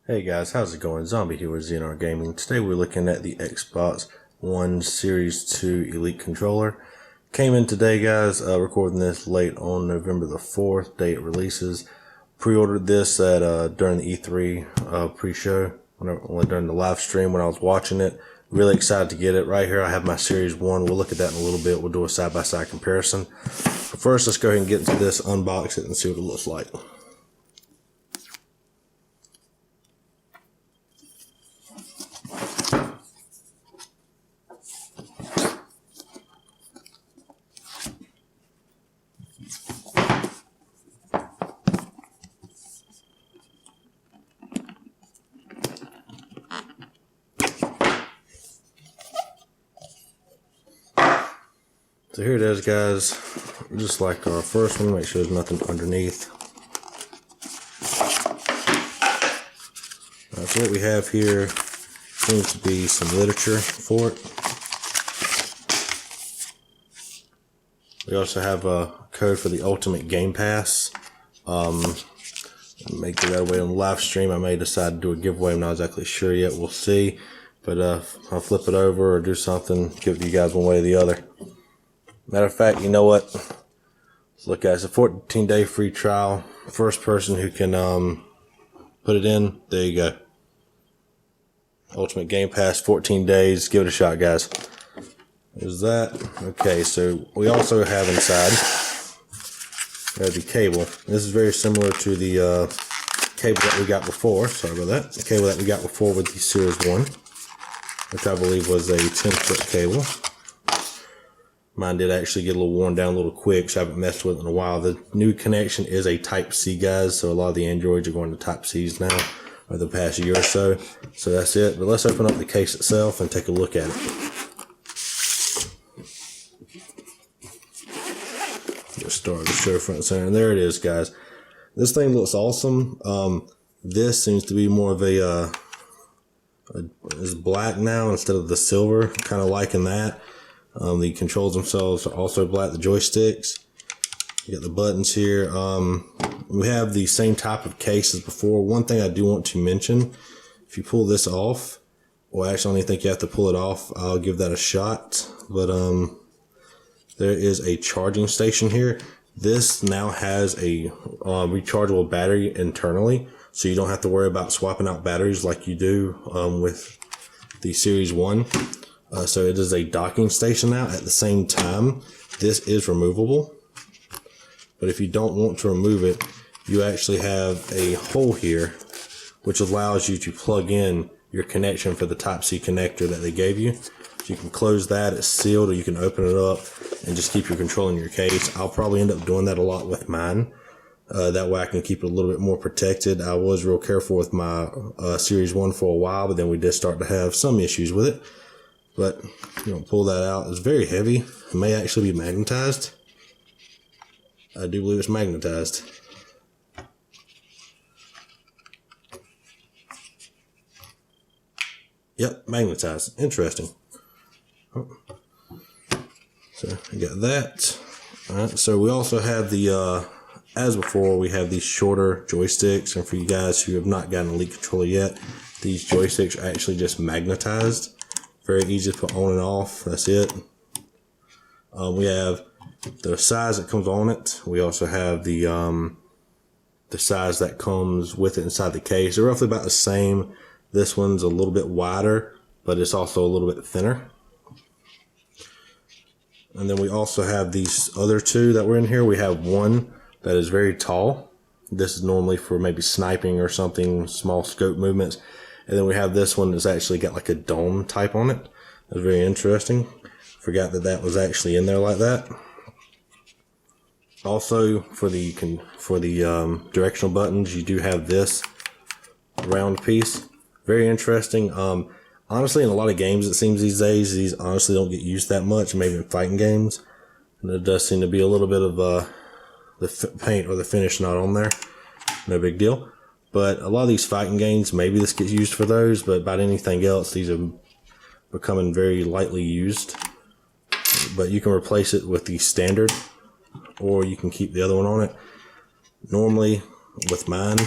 Hey guys, how's it going? Zombie here with ZNR Gaming. Today we're looking at the Xbox One Series 2 Elite Controller. Came in today guys, recording this late on November the 4th, day it releases. Pre-ordered this at during the E3 pre-show, during the live stream when I was watching it. Really excited to get it. Right here I have my Series 1. We'll look at that in a little bit. We'll do a side-by-side comparison. But first, let's go ahead and get into this, unbox it, and see what it looks like. So here it is guys, just like our first one, make sure there's nothing underneath. So what we have here seems to be some literature for it. We also have a code for the Ultimate Game Pass. Make that away on the live stream. I may decide to do a giveaway. I'm not exactly sure yet. We'll see. But I'll flip it over or do something, give you guys one way or the other. Matter of fact, you know what? Let's look, guys. A 14-day free trial. First person who can put it in, there you go. Ultimate Game Pass, 14 days. Give it a shot, guys. There's that. Okay, so we also have inside the cable. This is very similar to the cable that we got before. Sorry about that. The cable that we got before with the Series 1, which I believe was a 10-foot cable. Mine did actually get a little worn down a little quick, so I haven't messed with it in a while. The new connection is a Type-C, guys, so a lot of the Androids are going to Type-Cs now over the past year or so. So that's it. But let's open up the case itself and take a look at it. Just start the show front and center, and there it is, guys. This thing looks awesome. This seems to be more of is black now instead of the silver, kind of liking that. The controls themselves are also black, the joysticks. You got the buttons here. We have the same type of case as before. One thing I do want to mention, if you pull this off, well, actually I don't even think you have to pull it off. I'll give that a shot. But there is a charging station here. This now has a rechargeable battery internally, so you don't have to worry about swapping out batteries like you do with the Series 1. So it is a docking station now. At the same time, this is removable. But if you don't want to remove it, you actually have a hole here, which allows you to plug in your connection for the Type-C connector that they gave you. So you can close that, it's sealed, or you can open it up and just keep your control in your case. I'll probably end up doing that a lot with mine. That way I can keep it a little bit more protected. I was real careful with my Series 1 for a while, but then we did start to have some issues with it. But you don't pull that out. It's very heavy. It may actually be magnetized. I do believe it's magnetized. Yep, magnetized. Interesting. So we got that. Alright, so we also have the, as before, we have these shorter joysticks. And for you guys who have not gotten an Elite controller yet, these joysticks are actually just magnetized. Very easy to put on and off. That's it. We have the size that comes on it. We also have the size that comes with it inside the case. They're roughly about the same. This one's a little bit wider, but it's also a little bit thinner. And then we also have these other two that were in here. We have one that is very tall. This is normally for maybe sniping or something, small scope movements. And then we have this one that's actually got like a dome type on it. That's very interesting. Forgot that that was actually in there like that. Also, for the directional buttons, you do have this round piece. Very interesting. Honestly, in a lot of games, it seems these days, these honestly don't get used that much, maybe in fighting games. And there does seem to be a little bit of the paint or the finish not on there. No big deal. But a lot of these fighting games, maybe this gets used for those, but about anything else, these are becoming very lightly used. But you can replace it with the standard, or you can keep the other one on it. Normally, with mine,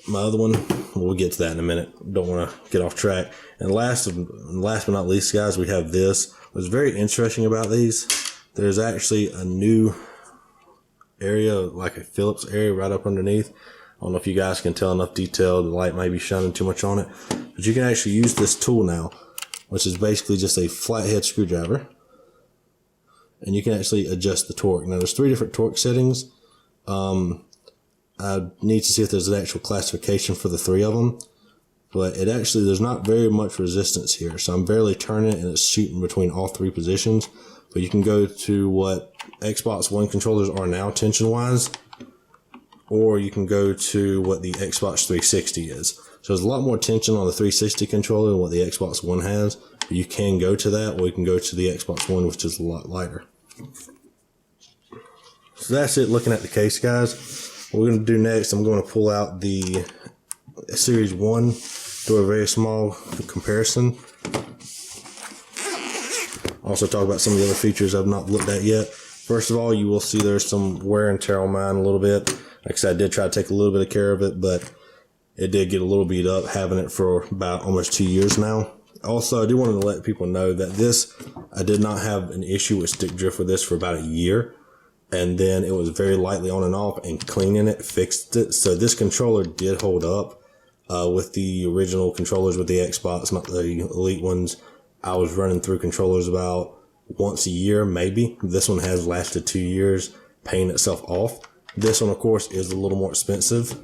my other one, we'll get to that in a minute. Don't want to get off track. And last but not least, guys, we have this. What's very interesting about these, there's actually a new area, like a Phillips area right up underneath. I don't know if you guys can tell enough detail. The light may be shining too much on it. But you can actually use this tool now, which is basically just a flathead screwdriver. And you can actually adjust the torque. Now, there's 3 different torque settings. I need to see if there's an actual classification for the 3 of them. But there's not very much resistance here. So I'm barely turning it and it's shooting between all 3 positions. But you can go to what Xbox One controllers are now tension-wise. Or you can go to what the Xbox 360 is. So there's a lot more tension on the 360 controller than what the Xbox One has. But you can go to that, or you can go to the Xbox One, which is a lot lighter. So that's it looking at the case, guys. What we're going to do next, I'm going to pull out the Series 1, do a very small comparison. Also talk about some of the other features I've not looked at yet. First of all, you will see there's some wear and tear on mine a little bit. Like I said, I did try to take a little bit of care of it, but it did get a little beat up, having it for about almost 2 years now. Also, I do want to let people know that I did not have an issue with stick drift with this for about a year. And then it was very lightly on and off, and cleaning it fixed it. So this controller did hold up with the original controllers with the Xbox, not the Elite ones. I was running through controllers about once a year, maybe. This one has lasted 2 years, paying itself off. This one, of course, is a little more expensive,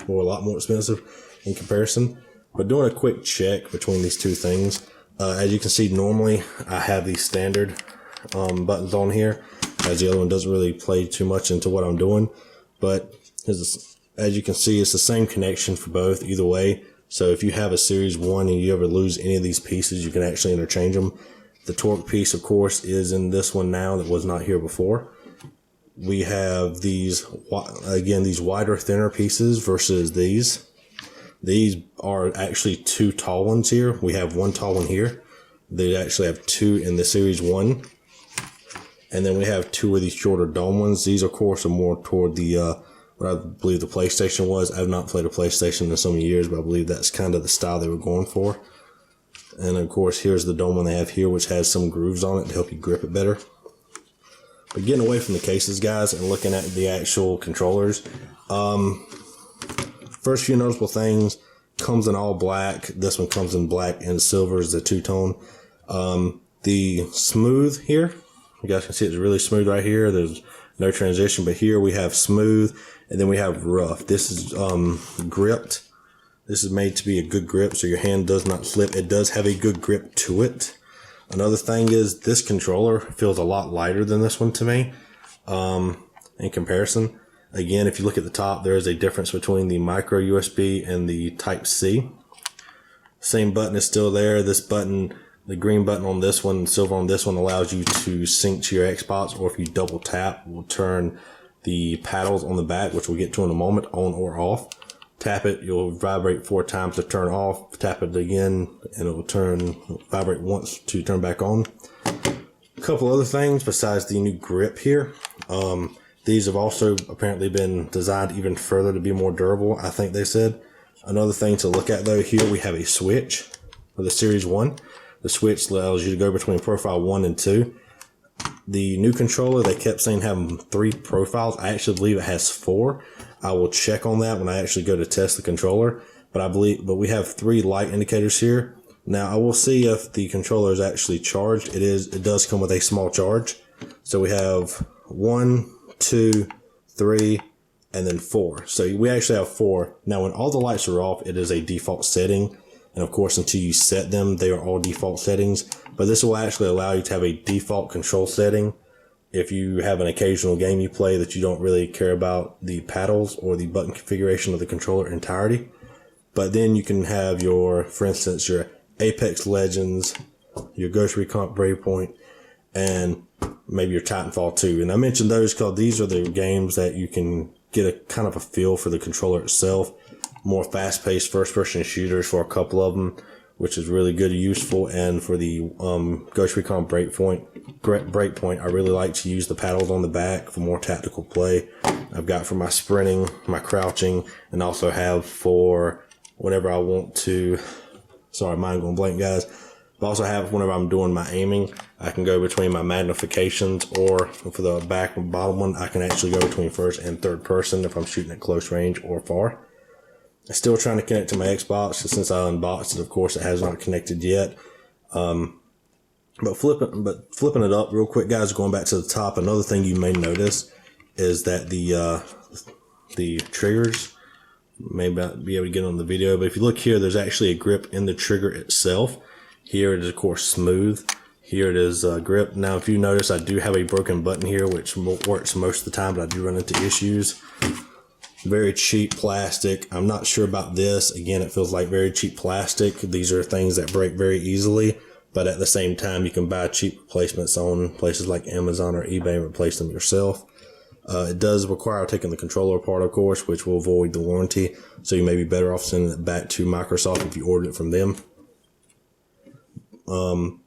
or a lot more expensive in comparison. But doing a quick check between these 2 things, as you can see, normally I have these standard buttons on here, as the other one doesn't really play too much into what I'm doing. But as you can see, it's the same connection for both either way. So if you have a Series 1 and you ever lose any of these pieces, you can actually interchange them. The torque piece, of course, is in this one now that was not here before. We have these wider, thinner pieces versus these. These are actually 2 tall ones here. We have 1 tall one here. They actually have 2 in the Series 1. And then we have 2 of these shorter dome ones. These, of course, are more toward the, what I believe the PlayStation was. I've not played a PlayStation in so many years, but I believe that's kind of the style they were going for. And, of course, here's the dome one they have here, which has some grooves on it to help you grip it better. But getting away from the cases, guys, and looking at the actual controllers, first few noticeable things, comes in all black. This one comes in black and silver is the 2-tone. The smooth here, you guys can see it's really smooth right here. There's no transition, but here we have smooth, and then we have rough. This is gripped. This is made to be a good grip, so your hand does not slip. It does have a good grip to it. Another thing is this controller feels a lot lighter than this one to me in comparison. Again, if you look at the top, there is a difference between the micro USB and the Type-C. Same button is still there. This button, the green button on this one, silver on this one, allows you to sync to your Xbox, or if you double tap, will turn the paddles on the back, which we'll get to in a moment, on or off. Tap it, you'll vibrate 4 times to turn off. Tap it again, and it will vibrate once to turn back on. A couple other things besides the new grip here. These have also apparently been designed even further to be more durable, I think they said. Another thing to look at, though, here we have a switch for the Series 1. The switch allows you to go between profile 1 and 2. The new controller, they kept saying having 3 profiles. I actually believe it has 4. I will check on that when I actually go to test the controller. But we have 3 light indicators here. Now, I will see if the controller is actually charged. It does come with a small charge. So we have 1, 2, 3, and then 4. So we actually have 4. Now, when all the lights are off, it is a default setting. And of course, until you set them, they are all default settings. But this will actually allow you to have a default control setting if you have an occasional game you play that you don't really care about the paddles or the button configuration of the controller entirety. But then you can have for instance, your Apex Legends, your Ghost Recon Breakpoint, and maybe your Titanfall 2. And I mentioned those because these are the games that you can get a kind of a feel for the controller itself. More fast-paced first-person shooters for a couple of them, which is really good and useful. And for the Ghost Recon Breakpoint, I really like to use the paddles on the back for more tactical play. I've got for my sprinting, my crouching, and also have for whenever I want to, sorry, mind going blank, guys. I also have whenever I'm doing my aiming, I can go between my magnifications, or for the back and bottom one, I can actually go between first and third person if I'm shooting at close range or far. I'm still trying to connect to my Xbox, since I unboxed it, of course, it has not connected yet. But flipping it up real quick, guys, going back to the top, another thing you may notice is that the triggers, may not be able to get on the video, but if you look here, there's actually a grip in the trigger itself. Here it is, of course, smooth. Here it is grip. Now, if you notice, I do have a broken button here, which works most of the time, but I do run into issues. Very cheap plastic. I'm not sure about this. Again, it feels like very cheap plastic. These are things that break very easily, but at the same time, you can buy cheap replacements on places like Amazon or eBay and replace them yourself. It does require taking the controller apart, of course, which will void the warranty, so you may be better off sending it back to Microsoft if you ordered it from them.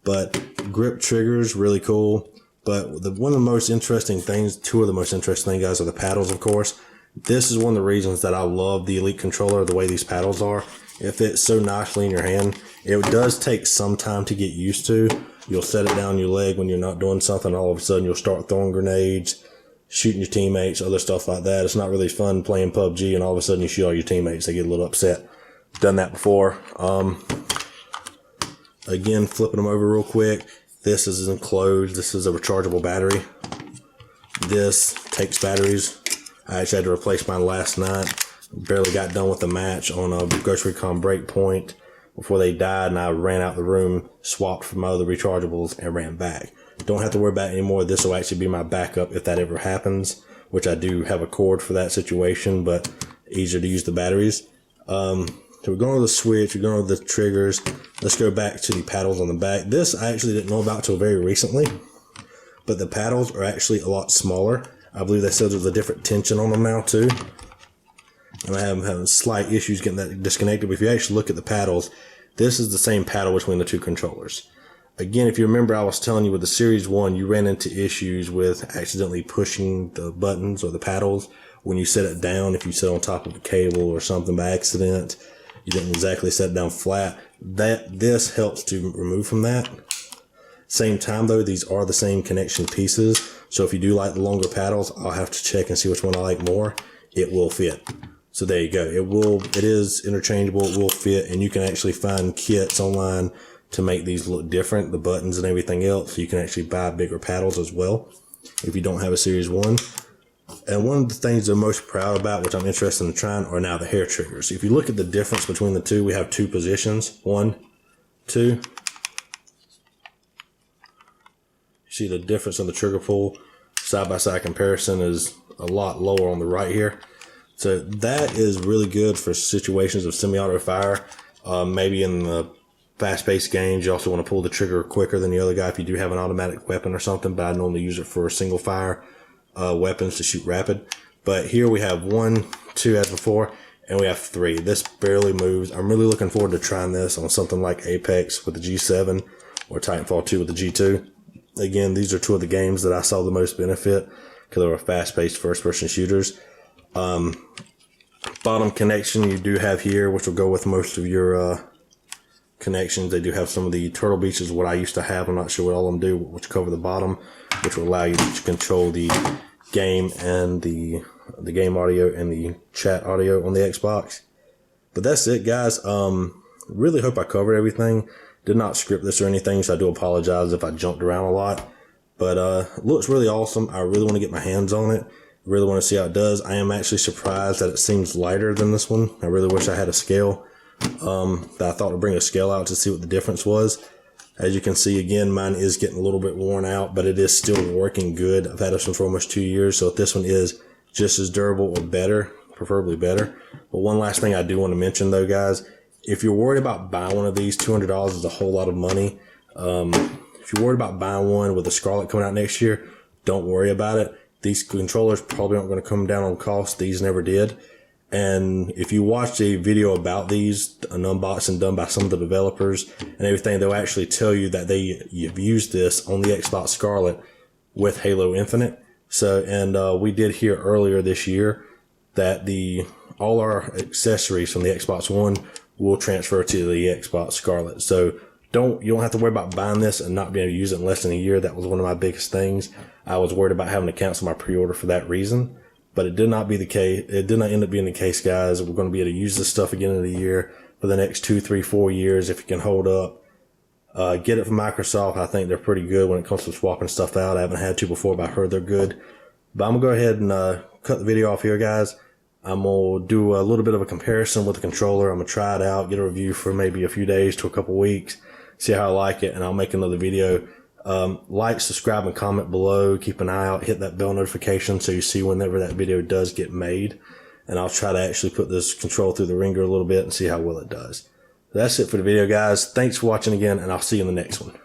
But grip triggers, really cool. But one of the most interesting things, two of the most interesting things, guys, are the paddles, of course. This is one of the reasons that I love the Elite controller, the way these paddles are. It fits so nicely in your hand. It does take some time to get used to. You'll set it down your leg when you're not doing something. All of a sudden, you'll start throwing grenades, shooting your teammates, other stuff like that. It's not really fun playing PUBG, and all of a sudden you shoot all your teammates. They get a little upset. Done that before. Again, flipping them over real quick. This is enclosed. This is a rechargeable battery. This takes batteries. I actually had to replace mine last night. Barely got done with the match on a Ghost Recon Breakpoint before they died, and I ran out the room, swapped for my other rechargeables, and ran back. Don't have to worry about it anymore. This will actually be my backup if that ever happens, which I do have a cord for that situation, but easier to use the batteries. So we're going over the switch, we're going over the triggers. Let's go back to the paddles on the back. This I actually didn't know about till very recently, but the paddles are actually a lot smaller. I believe they said there's a different tension on them now too. And I am having slight issues getting that disconnected, but if you actually look at the paddles, this is the same paddle between the two controllers. Again, if you remember, I was telling you with the Series 1, you ran into issues with accidentally pushing the buttons or the paddles when you set it down. If you sit on top of a cable or something by accident, you didn't exactly set it down flat. This helps to remove from that. Same time though, these are the same connection pieces. So if you do like the longer paddles, I'll have to check and see which one I like more. It will fit. So there you go. It is interchangeable. It will fit, and you can actually find kits online to make these look different, the buttons and everything else. So you can actually buy bigger paddles as well if you don't have a Series 1. And one of the things I'm most proud about, which I'm interested in trying, are now the hair triggers. If you look at the difference between the two, we have two positions. 1, 2. You see the difference in the trigger pull. Side-by-side comparison is a lot lower on the right here. So that is really good for situations of semi-auto fire. Maybe in the fast-paced games, you also want to pull the trigger quicker than the other guy if you do have an automatic weapon or something, but I normally use it for single-fire weapons to shoot rapid. But here we have 1, 2 as before, and we have 3. This barely moves. I'm really looking forward to trying this on something like Apex with the G7 or Titanfall 2 with the G2. Again, these are two of the games that I saw the most benefit because they were fast-paced first-person shooters. Bottom connection you do have here, which will go with most of your connections. They do have some of the Turtle Beaches, what I used to have. I'm not sure what all of them do, which cover the bottom, which will allow you to control the game and the game audio and the chat audio on the Xbox. But that's it, guys. Really hope I covered everything. Did not script this or anything, so I do apologize if I jumped around a lot. But it looks really awesome. I really want to get my hands on it. Really want to see how it does. I am actually surprised that it seems lighter than this one. I really wish I had a scale. That I thought to bring a scale out to see what the difference was. As you can see, again, mine is getting a little bit worn out, but it is still working good. I've had this one for almost 2 years, so if this one is just as durable or better, preferably better. But one last thing I do want to mention, though, guys, if you're worried about buying one of these, $200 is a whole lot of money. If you're worried about buying one with the Scarlet coming out next year, don't worry about it. These controllers probably aren't going to come down on cost. These never did. And if you watch a video about these, an unboxing done by some of the developers and everything, they'll actually tell you that you've used this on the Xbox Scarlett with Halo Infinite. So, and we did hear earlier this year that all our accessories from the Xbox One will transfer to the Xbox Scarlett. So you don't have to worry about buying this and not being able to use it in less than a year. That was one of my biggest things. I was worried about having to cancel my pre-order for that reason. But it did not be the case. It did not end up being the case, guys. We're going to be able to use this stuff again in the year for the next 2, 3, 4 years if it can hold up. Get it from Microsoft. I think they're pretty good when it comes to swapping stuff out. I haven't had to before, but I heard they're good. But I'm going to go ahead and cut the video off here, guys. I'm going to do a little bit of a comparison with the controller. I'm going to try it out, get a review for maybe a few days to a couple weeks, see how I like it, and I'll make another video. Like, subscribe, and comment below. Keep an eye out. Hit that bell notification so you see whenever that video does get made. And I'll try to actually put this control through the ringer a little bit and see how well it does. That's it for the video, guys. Thanks for watching again, and I'll see you in the next one.